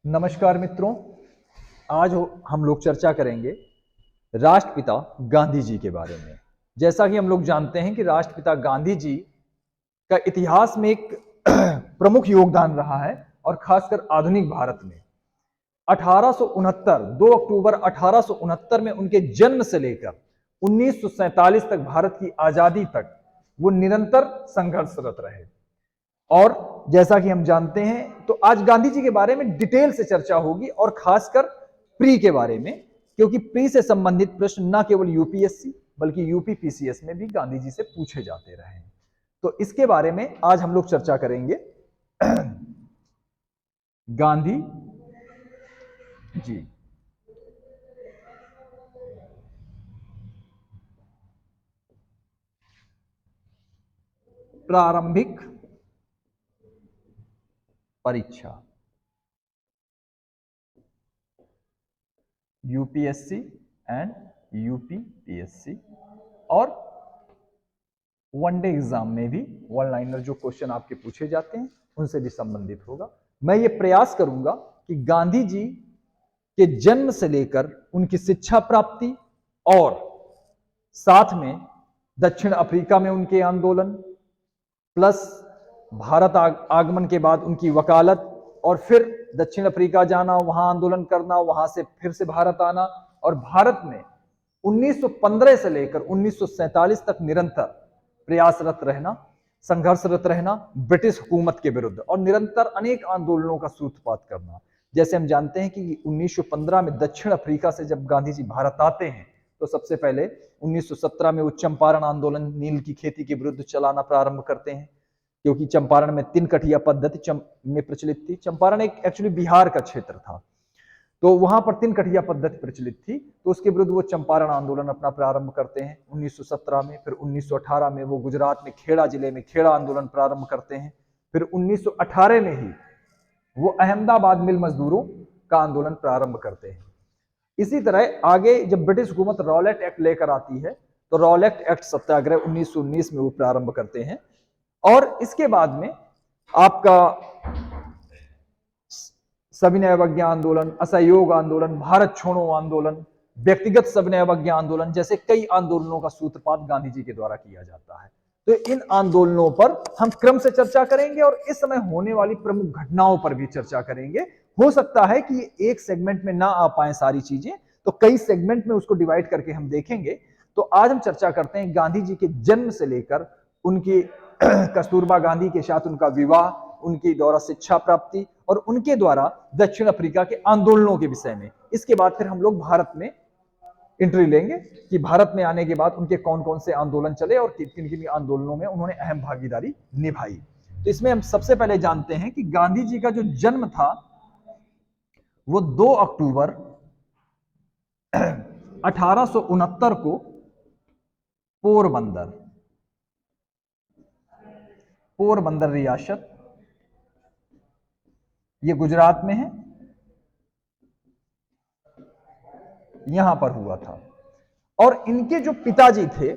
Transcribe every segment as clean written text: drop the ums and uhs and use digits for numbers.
नमस्कार मित्रों, आज हम लोग चर्चा करेंगे राष्ट्रपिता गांधी जी के बारे में। जैसा कि हम लोग जानते हैं कि राष्ट्रपिता गांधी जी का इतिहास में एक प्रमुख योगदान रहा है और खासकर आधुनिक भारत में 2 अक्टूबर 1869 में उनके जन्म से लेकर 1947 तक भारत की आजादी तक वो निरंतर संघर्षरत रहे। और जैसा कि हम जानते हैं तो आज गांधी जी के बारे में डिटेल से चर्चा होगी और खासकर प्री के बारे में, क्योंकि प्री से संबंधित प्रश्न न केवल यूपीएससी बल्कि यूपी पीसीएस में भी गांधी जी से पूछे जाते रहे हैं। तो इसके बारे में आज हम लोग चर्चा करेंगे। गांधी जी प्रारंभिक परीक्षा यूपीएससी एंड यूपीपीएससी और वनडे एग्जाम में भी वन लाइनर जो क्वेश्चन आपके पूछे जाते हैं उनसे भी संबंधित होगा। मैं ये प्रयास करूंगा कि गांधी जी के जन्म से लेकर उनकी शिक्षा प्राप्ति और साथ में दक्षिण अफ्रीका में उनके आंदोलन प्लस भारत आगमन के बाद उनकी वकालत और फिर दक्षिण अफ्रीका जाना, वहां आंदोलन करना, वहां से फिर से भारत आना और भारत में 1915 से लेकर 1947 तक निरंतर प्रयासरत रहना, संघर्षरत रहना ब्रिटिश हुकूमत के विरुद्ध और निरंतर अनेक आंदोलनों का सूत्रपात करना। जैसे हम जानते हैं कि 1915 में दक्षिण अफ्रीका से जब गांधी जी भारत आते हैं तो सबसे पहले 1917 में वो चंपारण आंदोलन नील की खेती के विरुद्ध चलाना प्रारंभ करते हैं, क्योंकि चंपारण में 3 कठिया पद्धति में प्रचलित थी। चंपारण एक एक्चुअली बिहार का क्षेत्र था, तो वहां पर 3 कठिया पद्धति प्रचलित थी, तो उसके विरुद्ध वो चंपारण आंदोलन अपना प्रारंभ करते हैं 1917 में। फिर 1918 में वो गुजरात में खेड़ा जिले में खेड़ा आंदोलन प्रारंभ करते हैं। फिर 1918 में ही वो अहमदाबाद मिल मजदूरों का आंदोलन प्रारंभ करते हैं। इसी तरह आगे जब ब्रिटिश हुकूमत रॉलेट एक्ट लेकर आती है तो रॉलेट एक्ट सत्याग्रह 1919 में वो प्रारंभ करते हैं। और इसके बाद में आपका सविनय अवज्ञा आंदोलन, असहयोग आंदोलन, भारत छोड़ो आंदोलन, व्यक्तिगत सविनय अवज्ञा आंदोलन जैसे कई आंदोलनों का सूत्रपात गांधी जी के द्वारा किया जाता है। तो इन आंदोलनों पर हम क्रम से चर्चा करेंगे और इस समय होने वाली प्रमुख घटनाओं पर भी चर्चा करेंगे। हो सकता है कि एक सेगमेंट में ना आ पाए सारी चीजें, तो कई सेगमेंट में उसको डिवाइड करके हम देखेंगे। तो आज हम चर्चा करते हैं गांधी जी के जन्म से लेकर उनकी कस्तूरबा गांधी के साथ उनका विवाह, उनकी द्वारा शिक्षा प्राप्ति और उनके द्वारा दक्षिण अफ्रीका के आंदोलनों के विषय में। इसके बाद फिर हम लोग भारत में एंट्री लेंगे कि भारत में आने के बाद उनके कौन कौन से आंदोलन चले और किन किन आंदोलनों में उन्होंने अहम भागीदारी निभाई। तो इसमें हम सबसे पहले जानते हैं कि गांधी जी का जो जन्म था वो 2 अक्टूबर 1869 को पोरबंदर रियासत, ये गुजरात में है, यहां पर हुआ था। और इनके जो पिताजी थे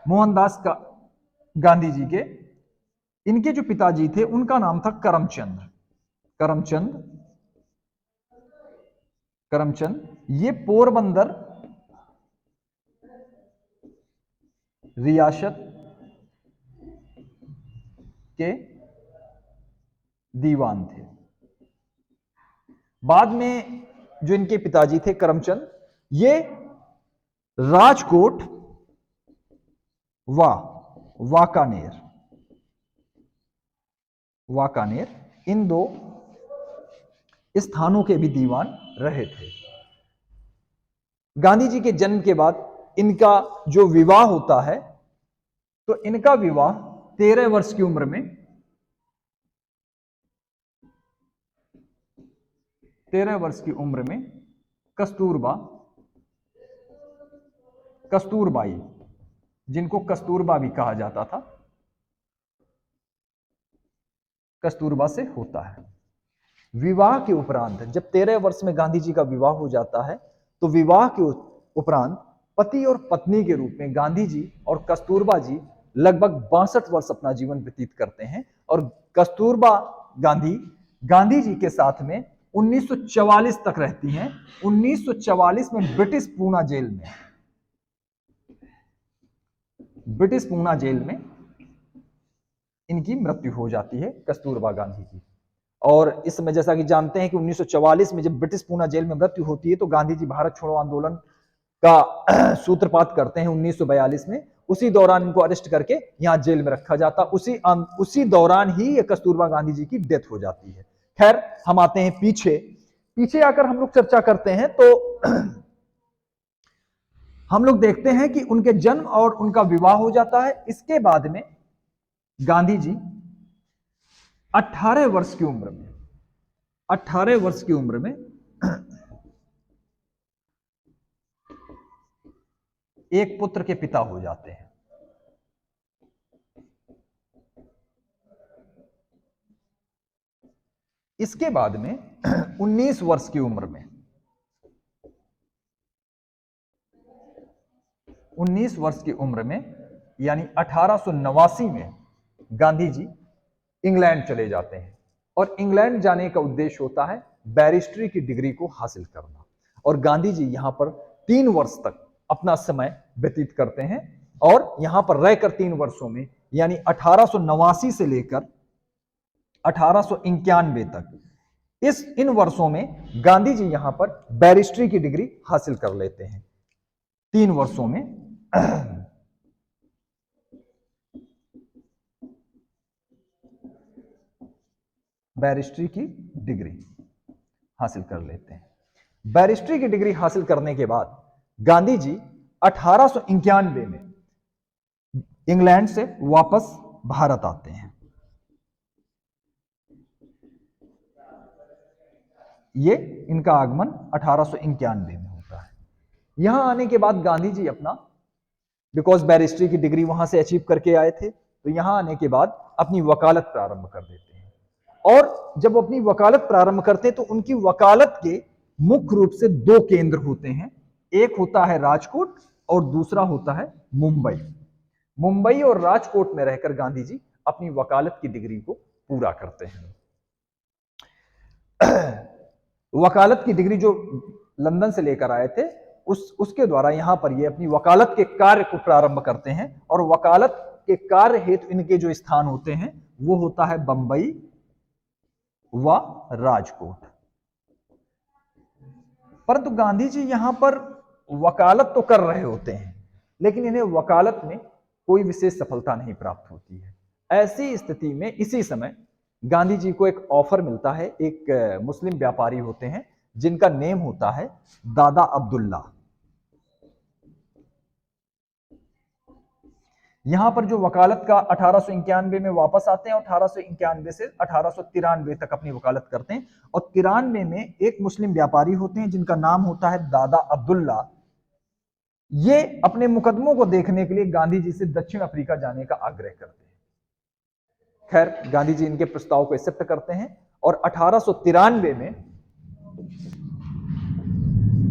मोहनदास का गांधी जी के, इनके जो पिताजी थे उनका नाम था करमचंद। ये पोरबंदर रियासत के दीवान थे। बाद में जो इनके पिताजी थे करमचंद, ये राजकोट वाकानेर इन 2 स्थानों के भी दीवान रहे थे। गांधी जी के जन्म के बाद इनका जो विवाह होता है तो इनका विवाह 13 वर्ष की उम्र में 13 वर्ष की उम्र में कस्तूरबाई, जिनको कस्तूरबा भी कहा जाता था, कस्तूरबा से होता है। विवाह के उपरांत जब 13 वर्ष में गांधी जी का विवाह हो जाता है तो विवाह के उपरांत पति और पत्नी के रूप में गांधी जी और कस्तूरबा जी लगभग 62 वर्ष अपना जीवन व्यतीत करते हैं। और कस्तूरबा गांधी जी के साथ में 1944 तक रहती हैं। 1944 में ब्रिटिश पूना जेल में इनकी मृत्यु हो जाती है, कस्तूरबा गांधी की। और इस समय जैसा कि जानते हैं कि 1944 में जब ब्रिटिश पूना जेल में मृत्यु होती है तो गांधी जी भारत छोड़ो आंदोलन का सूत्रपात करते हैं 1942 में। उसी दौरान इनको अरेस्ट करके यहां जेल में रखा जाता, उसी दौरान ही ये कस्तूरबा गांधी जी की डेथ हो जाती है। खैर, हम आते हैं पीछे आकर हम लोग चर्चा करते हैं तो हम लोग देखते हैं कि उनके जन्म और उनका विवाह हो जाता है। इसके बाद में गांधी जी 18 वर्ष की उम्र में एक पुत्र के पिता हो जाते हैं। इसके बाद में 19 वर्ष की उम्र में 19 वर्ष की उम्र में यानी 1889 में गांधी जी इंग्लैंड चले जाते हैं। और इंग्लैंड जाने का उद्देश्य होता है बैरिस्ट्री की डिग्री को हासिल करना। और गांधी जी यहां पर 3 वर्ष तक अपना समय व्यतीत करते हैं। और यहां पर रहकर 3 वर्षों में यानी 1889 से लेकर 1891 तक इन वर्षों में गांधी जी यहां पर बैरिस्ट्री की डिग्री हासिल कर लेते हैं। 3 वर्षों में बैरिस्ट्री की डिग्री हासिल कर लेते हैं। बैरिस्ट्री की डिग्री हासिल करने के बाद गांधी जी 1891 में इंग्लैंड से वापस भारत आते हैं। ये इनका आगमन 1891 में होता है। यहां आने के बाद गांधी जी अपना, बिकॉज बैरिस्ट्री की डिग्री वहां से अचीव करके आए थे, तो यहां आने के बाद अपनी वकालत प्रारंभ कर देते हैं। और जब अपनी वकालत प्रारंभ करते हैं तो उनकी वकालत के मुख्य रूप से 2 केंद्र होते हैं। एक होता है राजकोट और दूसरा होता है मुंबई और राजकोट में रहकर गांधी जी अपनी वकालत की डिग्री को पूरा करते हैं। वकालत की डिग्री जो लंदन से लेकर आए थे उसके द्वारा यहां पर ये अपनी वकालत के कार्य को प्रारंभ करते हैं। और वकालत के कार्य हेतु इनके जो स्थान होते हैं वो होता है बंबई व राजकोट। परंतु गांधी जी यहां पर वकालत तो कर रहे होते हैं लेकिन इन्हें वकालत में कोई विशेष सफलता नहीं प्राप्त होती है। ऐसी स्थिति में इसी समय गांधी जी को एक ऑफर मिलता है। एक मुस्लिम व्यापारी होते हैं जिनका नेम होता है दादा अब्दुल्ला। यहां पर जो वकालत का 1891 में वापस आते हैं और 1891 से 1893 तक अपनी वकालत करते हैं। और 93 में एक मुस्लिम व्यापारी होते हैं जिनका नाम होता है दादा अब्दुल्ला। ये अपने मुकदमों को देखने के लिए गांधी जी से दक्षिण अफ्रीका जाने का आग्रह करते हैं। खैर, गांधी जी इनके प्रस्ताव को एक्सेप्ट करते हैं और 1893 में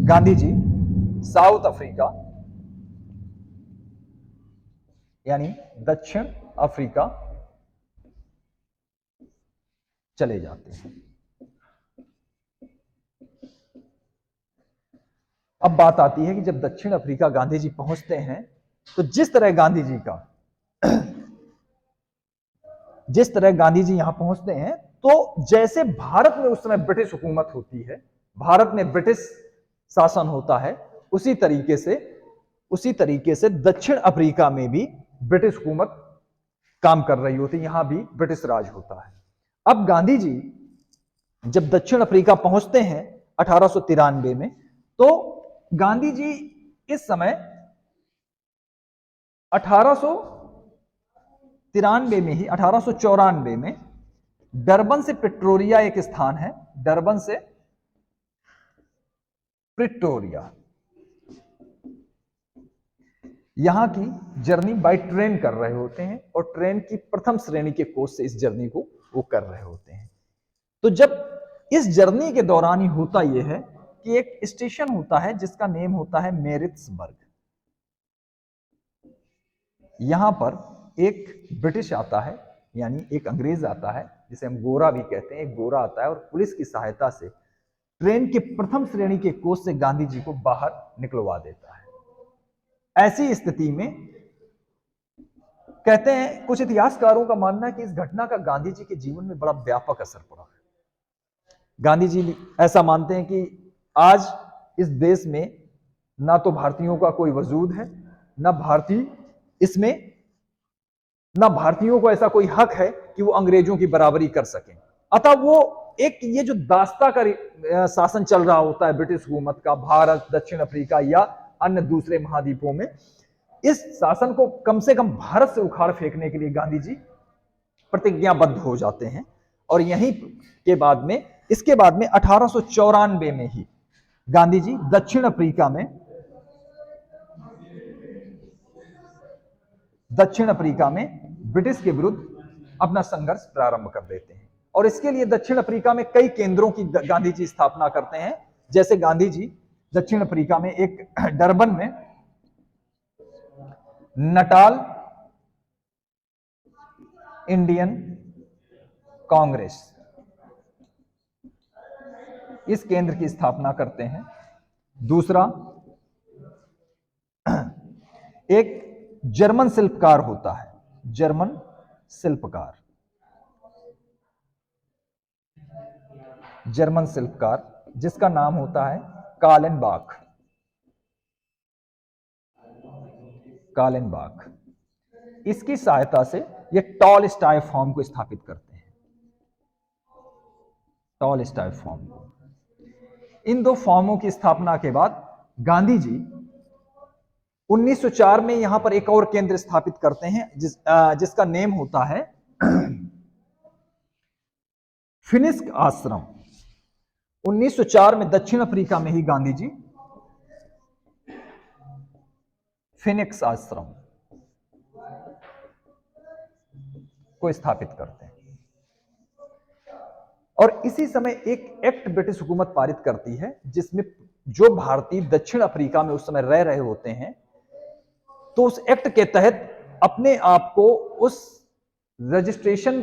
गांधी जी साउथ अफ्रीका यानी दक्षिण अफ्रीका चले जाते हैं। अब बात आती है कि जब दक्षिण अफ्रीका गांधी जी पहुंचते हैं तो जिस तरह गांधी जी यहां पहुंचते हैं तो जैसे भारत में उस समय ब्रिटिश हुकूमत होती है, भारत में ब्रिटिश शासन होता है, उसी तरीके से दक्षिण अफ्रीका में भी ब्रिटिश हुकूमत काम कर रही होती है। यहां भी ब्रिटिश राज होता है। अब गांधी जी जब दक्षिण अफ्रीका पहुंचते हैं 1893 में, तो गांधी जी इस समय 1894 में डरबन से प्रिटोरिया एक स्थान है, डरबन से प्रिटोरिया, यहां की जर्नी बाय ट्रेन कर रहे होते हैं और ट्रेन की प्रथम श्रेणी के कोच से इस जर्नी को वो कर रहे होते हैं। तो जब इस जर्नी के दौरान ही होता यह है कि एक स्टेशन होता है जिसका नेम होता है मेरिट्सबर्ग। यहां पर एक ब्रिटिश आता है यानी एक अंग्रेज आता है जिसे हम गोरा भी कहते हैं। एक गोरा आता है और पुलिस की सहायता से ट्रेन के प्रथम श्रेणी के कोच से गांधी जी को बाहर निकलवा देता है। ऐसी स्थिति में कहते हैं, कुछ इतिहासकारों का मानना है कि इस घटना का गांधी जी के जीवन में बड़ा व्यापक असर पड़ा है। गांधी जी ऐसा मानते हैं कि आज इस देश में ना तो भारतीयों का कोई वजूद है, ना भारतीयों को ऐसा कोई हक है कि वो अंग्रेजों की बराबरी कर सकें। अतः वो एक ये जो दास्ता का शासन चल रहा होता है ब्रिटिश हुकूमत का भारत, दक्षिण अफ्रीका या अन्य दूसरे महाद्वीपों में, इस शासन को कम से कम भारत से उखाड़ फेंकने के लिए गांधी जी प्रतिज्ञाबद्ध हो जाते हैं। और यहीं के बाद में, इसके बाद में 1894 में ही गांधी जी दक्षिण अफ्रीका में ब्रिटिश के विरुद्ध अपना संघर्ष प्रारंभ कर देते हैं। और इसके लिए दक्षिण अफ्रीका में कई केंद्रों की गांधी जी स्थापना करते हैं। जैसे गांधी जी दक्षिण अफ्रीका में एक डरबन में नटाल इंडियन कांग्रेस, इस केंद्र की स्थापना करते हैं। दूसरा, एक जर्मन शिल्पकार होता है, जर्मन शिल्पकार जिसका नाम होता है कालेनबाख। इसकी सहायता से ये टॉलस्टॉय फॉर्म को स्थापित करते हैं, टॉलस्टॉय फॉर्म को। इन दो फॉर्मों की स्थापना के बाद गांधी जी 1904 में यहां पर एक और केंद्र स्थापित करते हैं जिसका नेम होता है फिनिक्स आश्रम। 1904 में दक्षिण अफ्रीका में ही गांधी जी फिनिक्स आश्रम को स्थापित करते हैं। और इसी समय एक एक्ट ब्रिटिश हुकूमत पारित करती है जिसमें जो भारतीय दक्षिण अफ्रीका में उस समय रह रहे होते हैं, तो उस एक्ट के तहत अपने आप को उस रजिस्ट्रेशन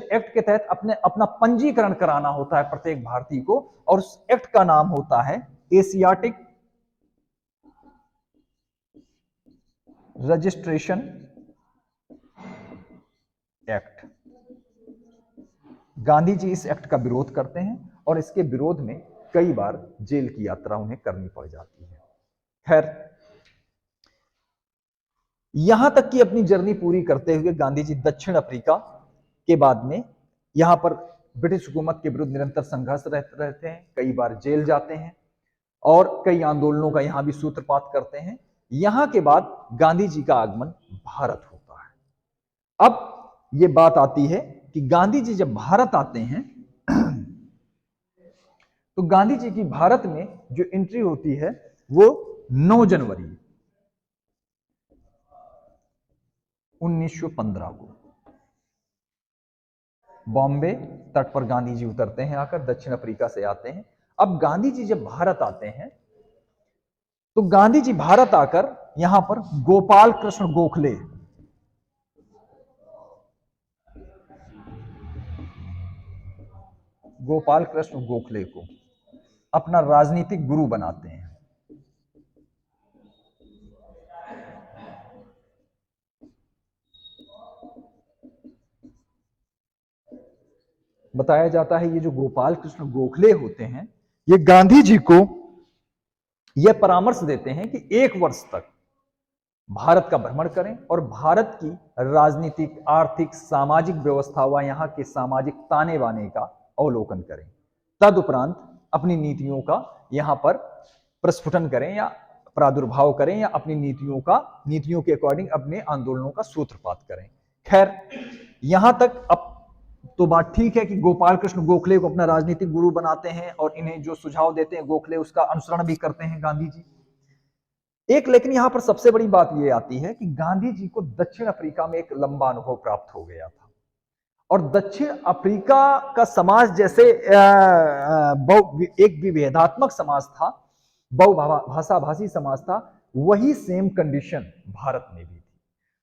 एक्ट के तहत अपना पंजीकरण कराना होता है प्रत्येक भारतीय को। और उस एक्ट का नाम होता है Asiatic registration act. Gandhi ji इस एक्ट का विरोध करते हैं और इसके विरोध में कई बार जेल की यात्रा उन्हें करनी पड़ जाती है। खैर, यहां तक कि अपनी जर्नी पूरी करते हुए गांधी जी दक्षिण अफ्रीका के बाद में यहां पर ब्रिटिश हुकूमत के विरुद्ध निरंतर संघर्ष रहते हैं, कई बार जेल जाते हैं और कई आंदोलनों का यहां भी सूत्रपात करते हैं। यहां के बाद गांधी जी का आगमन भारत होता है। अब यह बात आती है कि गांधी जी जब भारत आते हैं तो गांधी जी की भारत में जो एंट्री होती है वो 9 जनवरी 1915 को बॉम्बे तट पर गांधी जी उतरते हैं, आकर दक्षिण अफ्रीका से आते हैं। अब गांधी जी जब भारत आते हैं तो गांधी जी भारत आकर यहां पर गोपाल कृष्ण गोखले को अपना राजनीतिक गुरु बनाते हैं। बताया जाता है ये जो गोपाल कृष्ण गोखले होते हैं, ये गांधी जी को यह परामर्श देते हैं कि 1 वर्ष तक भारत का भ्रमण करें और भारत की राजनीतिक, आर्थिक, सामाजिक व्यवस्था व यहां के सामाजिक ताने बाने का अवलोकन करें। तदुपरांत अपनी नीतियों का यहां पर प्रस्फुटन करें या प्रादुर्भाव करें या अपनी नीतियों के अकॉर्डिंग अपने आंदोलनों का सूत्रपात करें। खैर, यहां तक अब तो बात ठीक है कि गोपाल कृष्ण गोखले को अपना राजनीतिक गुरु बनाते हैं और इन्हें जो सुझाव देते हैं गोखले उसका अनुसरण भी करते हैं गांधी जी। लेकिन यहां पर सबसे बड़ी बात यह आती है कि गांधी जी को दक्षिण अफ्रीका में एक लंबा अनुभव प्राप्त हो गया था और दक्षिण अफ्रीका का समाज जैसे एक विभेदात्मक समाज था, बहुभाषा भाषी समाज था, वही सेम कंडीशन भारत में भी थी।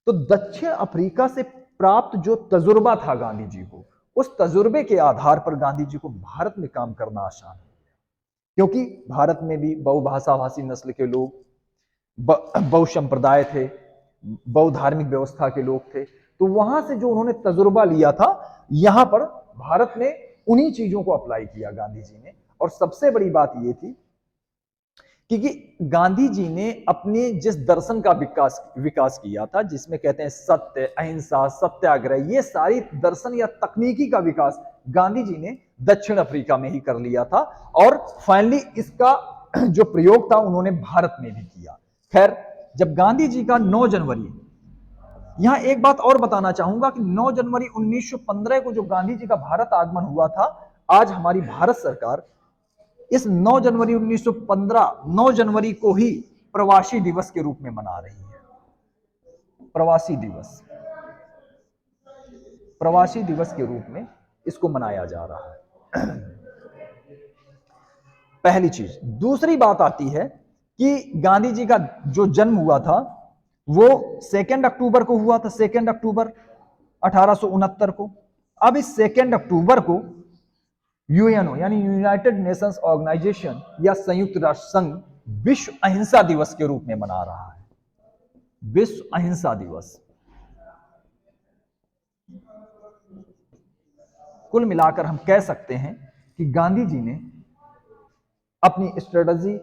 तो दक्षिण अफ्रीका से प्राप्त जो तजुर्बा था गांधी जी को, उस तजुर्बे के आधार पर गांधी जी को भारत में काम करना आसान है, क्योंकि भारत में भी बहुभाषा भाषी नस्ल के लोग, बहु संप्रदाय थे, बहुधार्मिक व्यवस्था के लोग थे, तो वहां से जो उन्होंने तजुर्बा लिया था, यहां पर भारत में उन्हीं चीजों को अप्लाई किया गांधी जी ने। और सबसे बड़ी बात यह थी क्योंकि गांधी जी ने अपने जिस दर्शन का विकास किया था, जिसमें कहते हैं सत्य, अहिंसा, सत्याग्रह, ये सारी दर्शन या तकनीकी का विकास गांधी जी ने दक्षिण अफ्रीका में ही कर लिया था, और फाइनली इसका जो प्रयोग था उन्होंने भारत में भी किया। खैर, जब गांधी जी का 9 जनवरी, यहां एक बात और बताना चाहूंगा कि 9 जनवरी 1915 को जो गांधी जी का भारत आगमन हुआ था, आज हमारी भारत सरकार इस 9 जनवरी 1915 9 जनवरी को ही प्रवासी दिवस के रूप में मना रही है। प्रवासी दिवस के रूप में इसको मनाया जा रहा है। पहली चीज। दूसरी बात आती है कि गांधी जी का जो जन्म हुआ था वो 2 अक्टूबर को हुआ था, 2 अक्टूबर 1869 को। अब इस 2 अक्टूबर को यूएनओ यानी यूनाइटेड नेशंस ऑर्गेनाइजेशन या संयुक्त राष्ट्र संघ विश्व अहिंसा दिवस के रूप में मना रहा है। विश्व अहिंसा दिवस। कुल मिलाकर हम कह सकते हैं कि गांधी जी ने अपनी स्ट्रेटजी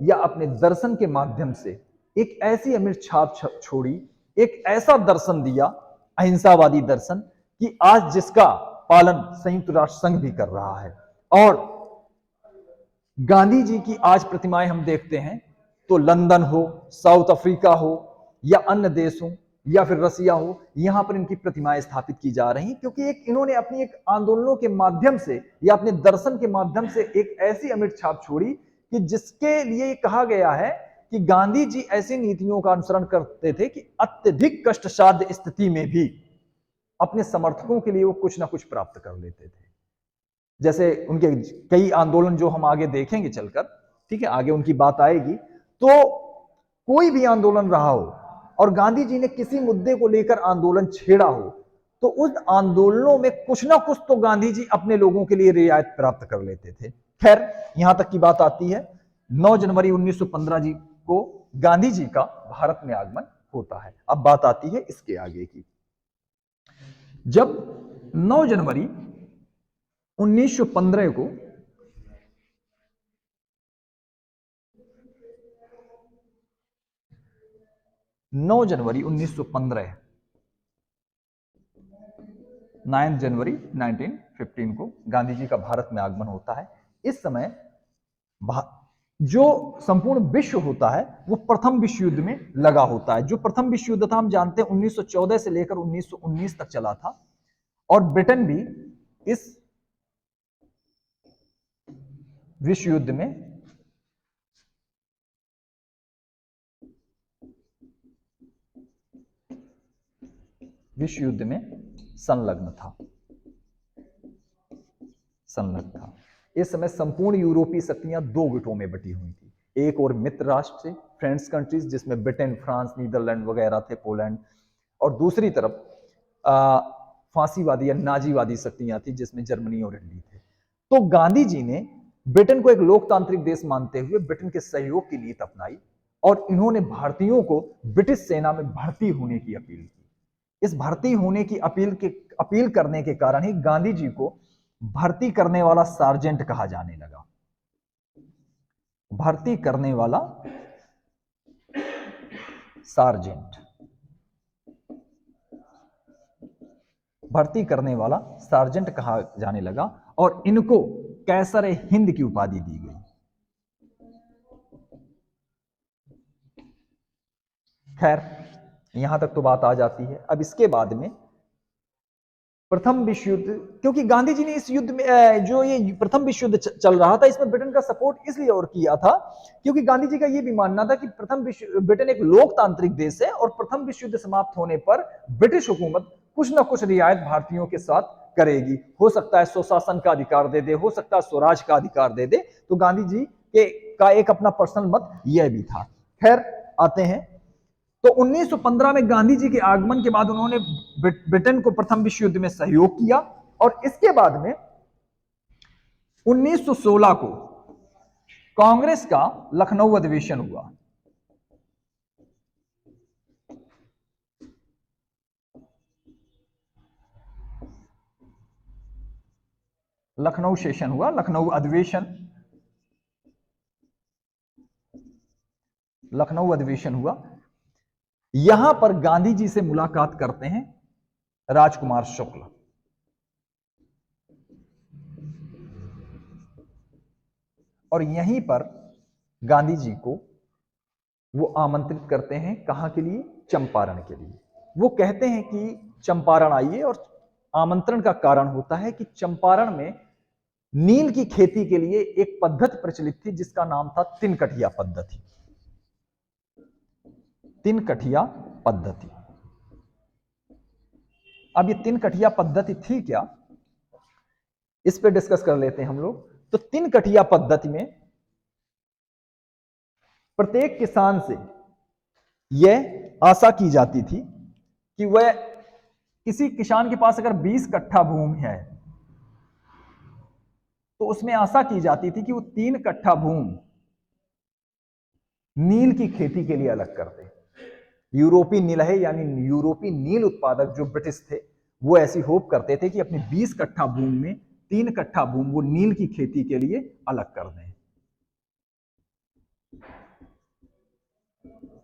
या अपने दर्शन के माध्यम से एक ऐसी अमिट छाप छोड़ी, एक ऐसा दर्शन दिया, अहिंसावादी दर्शन, कि आज जिसका पालन संयुक्त राष्ट्र संघ भी कर रहा है। और गांधी जी की आज प्रतिमाएं हम देखते हैं तो लंदन हो, साउथ अफ्रीका हो, या अन्य देश हो, या फिर रसिया हो, यहां पर इनकी प्रतिमाएं स्थापित की जा रही, क्योंकि इन्होंने अपनी एक आंदोलनों के माध्यम से या अपने दर्शन के माध्यम से एक ऐसी अमिट छाप छोड़ी कि जिसके लिए कहा गया है कि गांधी जी ऐसी नीतियों का अनुसरण करते थे कि अत्यधिक कष्टसाध्य स्थिति में भी अपने समर्थकों के लिए वो कुछ ना कुछ प्राप्त कर लेते थे। जैसे उनके कई आंदोलन जो हम आगे देखेंगे चलकर, ठीक है, आगे उनकी बात आएगी, तो कोई भी आंदोलन रहा हो और गांधी जी ने किसी मुद्दे को लेकर आंदोलन छेड़ा हो, तो उन आंदोलनों में कुछ ना कुछ तो गांधी जी अपने लोगों के लिए रियायत प्राप्त कर लेते थे। खैर, यहां तक की बात आती है 9 जनवरी 1915 जी को गांधी जी का भारत में आगमन होता है। अब बात आती है इसके आगे की। जब 9 जनवरी 1915 को (9 जनवरी 1915) 9 जनवरी 1915 को गांधी जी का भारत में आगमन होता है। इस समय जो संपूर्ण विश्व होता है वो प्रथम विश्व युद्ध में लगा होता है। जो प्रथम विश्व युद्ध था हम जानते हैं 1914 से लेकर 1919 तक चला था, और ब्रिटेन भी इस विश्व युद्ध में संलग्न था। इस समय संपूर्ण यूरोपीय शक्तियां 2 गुटों में बटी हुई थी। एक और मित्र राष्ट्र थे, फ्रेंड्स कंट्रीज, जिसमें ब्रिटेन, फ्रांस, नीदरलैंड वगैरह थे, पोलैंड, और दूसरी तरफ फांसीवादी या नाजीवादी शक्तियां थी, जिसमें जर्मनी और इटली थे। तो गांधी जी ने ब्रिटेन को एक लोकतांत्रिक देश मानते हुए ब्रिटेन के सहयोग की नीति अपनाई, और इन्होंने भारतीयों को ब्रिटिश सेना में भर्ती होने की अपील की। इस भर्ती होने की अपील करने के कारण ही गांधी जी को भर्ती करने वाला सार्जेंट कहा जाने लगा। भर्ती करने वाला सार्जेंट, भर्ती करने वाला सार्जेंट कहा जाने लगा, और इनको कैसर हिंद की उपाधि दी गई। खैर, यहां तक तो बात आ जाती है। अब इसके बाद में प्रथम विश्व युद्ध, क्योंकि गांधी जी ने इस युद्ध में जो ये प्रथम विश्व युद्ध चल रहा था, इसमें ब्रिटेन का सपोर्ट इसलिए और किया था क्योंकि गांधी जी का ये भी मानना था कि ब्रिटेन एक लोकतांत्रिक देश है, और प्रथम विश्व युद्ध समाप्त होने पर ब्रिटिश हुकूमत कुछ ना कुछ रियायत भारतीयों के साथ करेगी। हो सकता है स्वशासन का अधिकार दे दे, हो सकता है स्वराज का अधिकार दे दे। तो गांधी जी का एक अपना पर्सनल मत यह भी था। खैर, आते हैं तो 1915 में गांधी जी के आगमन के बाद उन्होंने ब्रिटेन को प्रथम विश्व युद्ध में सहयोग किया, और इसके बाद में 1916 को कांग्रेस का लखनऊ अधिवेशन हुआ। लखनऊ सेशन हुआ, लखनऊ अधिवेशन, लखनऊ अधिवेशन हुआ। यहां पर गांधी जी से मुलाकात करते हैं राजकुमार शुक्ल। और यहीं पर गांधी जी को वो आमंत्रित करते हैं, कहां के लिए? चंपारण के लिए। वो कहते हैं कि चंपारण आइए, और आमंत्रण का कारण होता है कि चंपारण में नील की खेती के लिए एक पद्धति प्रचलित थी जिसका नाम था तिनकठिया पद्धति। तिनकठिया पद्धति। अब ये तिनकठिया पद्धति थी क्या, इस पे डिस्कस कर लेते हैं हम लोग। तो तिनकठिया पद्धति में प्रत्येक किसान से यह आशा की जाती थी कि वह, किसी किसान के पास अगर 20 कट्ठा भूमि है तो उसमें आशा की जाती थी कि वो 3 कट्ठा भूमि नील की खेती के लिए अलग कर दे। यूरोपीय नीलहे यानी यूरोपीय नील उत्पादक जो ब्रिटिश थे, वो ऐसी होप करते थे कि अपनी 20 कट्ठा भूमि में 3 कट्ठा भूमि वो नील की खेती के लिए अलग कर दें,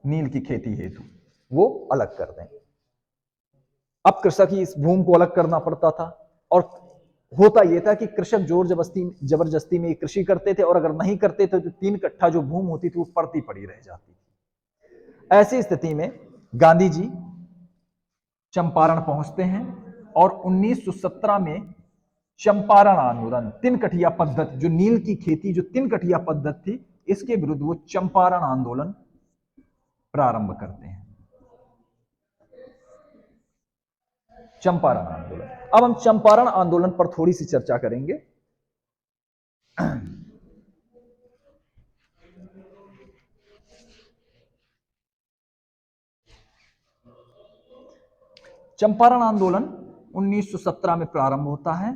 नील की खेती हेतु वो अलग कर दें। अब कृषक ही इस भूमि को अलग करना पड़ता था, और होता यह था कि कृषक जोर जबरदस्ती में कृषि करते थे, और अगर नहीं करते थे तो 3 कट्ठा जो भूमि होती थी वो पड़ती पड़ी रह जाती थी। ऐसी स्थिति में गांधी जी चंपारण पहुंचते हैं, और 1917 में चंपारण आंदोलन, तिनकठिया पद्धति, जो नील की खेती, जो तिनकठिया पद्धति थी, इसके विरुद्ध वो चंपारण आंदोलन प्रारंभ करते हैं। चंपारण आंदोलन। अब हम चंपारण आंदोलन पर थोड़ी सी चर्चा करेंगे। चंपारण आंदोलन 1917 में प्रारंभ होता है।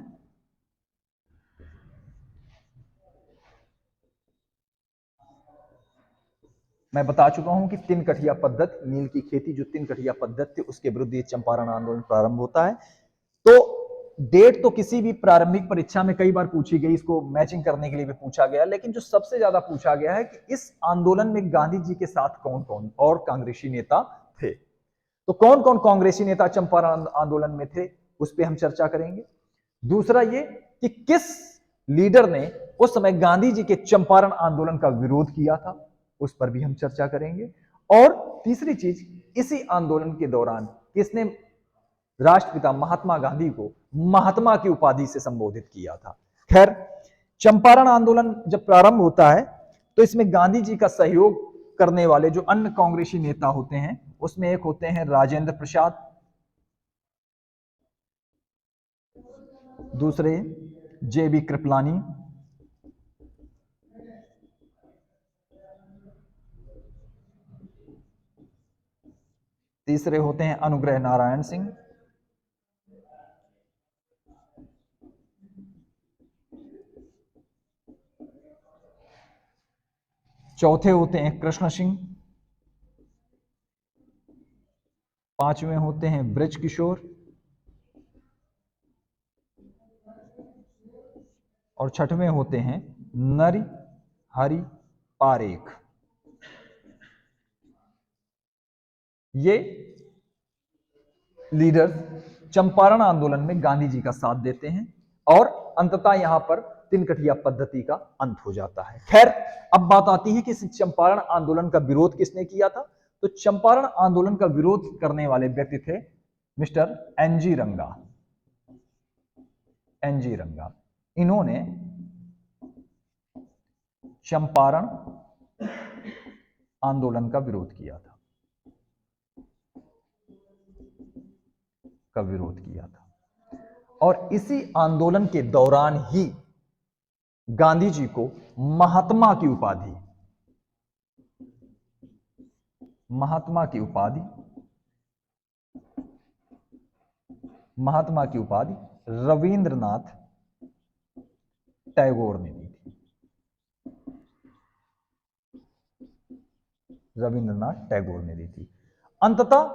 मैं बता चुका हूं कि तिनकठिया पद्धति, नील की खेती जो तिनकठिया पद्धति थी, उसके विरुद्ध ये चंपारण आंदोलन प्रारंभ होता है। तो डेट तो किसी भी प्रारंभिक परीक्षा में कई बार पूछी गई, इसको मैचिंग करने के लिए भी पूछा गया, लेकिन जो सबसे ज्यादा पूछा गया है कि इस आंदोलन में गांधी जी के साथ कौन कौन और कांग्रेसी नेता थे। तो कौन कौन कांग्रेसी नेता चंपारण आंदोलन में थे, उस पर हम चर्चा करेंगे। दूसरा ये कि किस लीडर ने उस समय गांधी जी के चंपारण आंदोलन का विरोध किया था, उस पर भी हम चर्चा करेंगे। और तीसरी चीज, इसी आंदोलन के दौरान किसने राष्ट्रपिता महात्मा गांधी को महात्मा की उपाधि से संबोधित किया था। खैर, चंपारण आंदोलन जब प्रारंभ होता है तो इसमें गांधी जी का सहयोग करने वाले जो अन्य कांग्रेसी नेता होते हैं, उसमें एक होते हैं राजेंद्र प्रसाद, दूसरे JB कृपलानी, तीसरे होते हैं अनुग्रह नारायण सिंह, चौथे होते हैं कृष्ण सिंह, पांचवें होते हैं ब्रज किशोर, और छठवें होते हैं नरी हरि पारेख। ये लीडर चंपारण आंदोलन में गांधी जी का साथ देते हैं, और अंततः यहां पर तिनकठिया पद्धति का अंत हो जाता है। खैर, अब बात आती है कि इस चंपारण आंदोलन का विरोध किसने किया था। तो चंपारण आंदोलन का विरोध करने वाले व्यक्ति थे मिस्टर एनजी रंगा। एनजी रंगा, इन्होंने चंपारण आंदोलन का विरोध किया था, और इसी आंदोलन के दौरान ही गांधी जी को महात्मा की उपाधि, महात्मा की उपाधि रविंद्रनाथ टैगोर ने दी थी। रविंद्रनाथ टैगोर ने दी थी। अंततः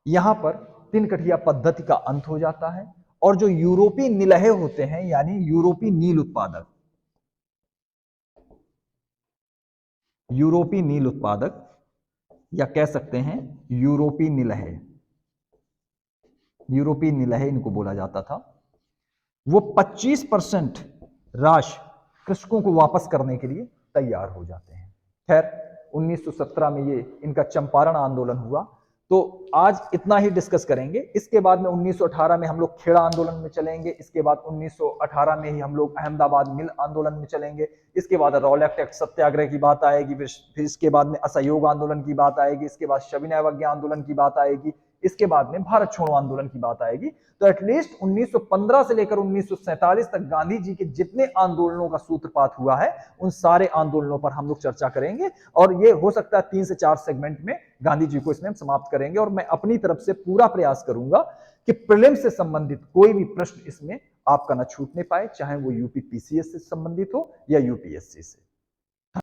यहां पर तिनकठिया पद्धति का अंत हो जाता है और जो यूरोपीय निलहे होते हैं यानी यूरोपीय नील उत्पादक, यूरोपीय नील उत्पादक या कह सकते हैं यूरोपीय निलहे, यूरोपीय निलहे इनको बोला जाता था, वो 25% राशि कृषकों को वापस करने के लिए तैयार हो जाते हैं। खैर 1917 में ये इनका चंपारण आंदोलन हुआ। तो आज इतना ही डिस्कस करेंगे। इसके बाद में 1918 में हम लोग खेड़ा आंदोलन में चलेंगे। इसके बाद 1918 में ही हम लोग अहमदाबाद मिल आंदोलन में चलेंगे। इसके बाद रॉलेट एक्ट सत्याग्रह की बात आएगी। फिर इसके बाद में असहयोग आंदोलन की बात आएगी। इसके बाद सविनय अवज्ञा आंदोलन की बात आएगी। इसके बाद में भारत छोड़ो आंदोलन की बात आएगी। तो एटलीस्ट 1915 से लेकर 1947 तक गांधी जी के जितने आंदोलनों का सूत्रपात हुआ है उन सारे आंदोलनों पर हम लोग चर्चा करेंगे और ये हो सकता है 3 से 4 सेगमेंट में गांधी जी को इसमें हम समाप्त करेंगे। और मैं अपनी तरफ से पूरा प्रयास करूंगा कि प्रीलिम से संबंधित कोई भी प्रश्न इसमें आपका न छूटने पाए, चाहे वो यूपी पीसीएस से संबंधित हो या यूपीएससी से।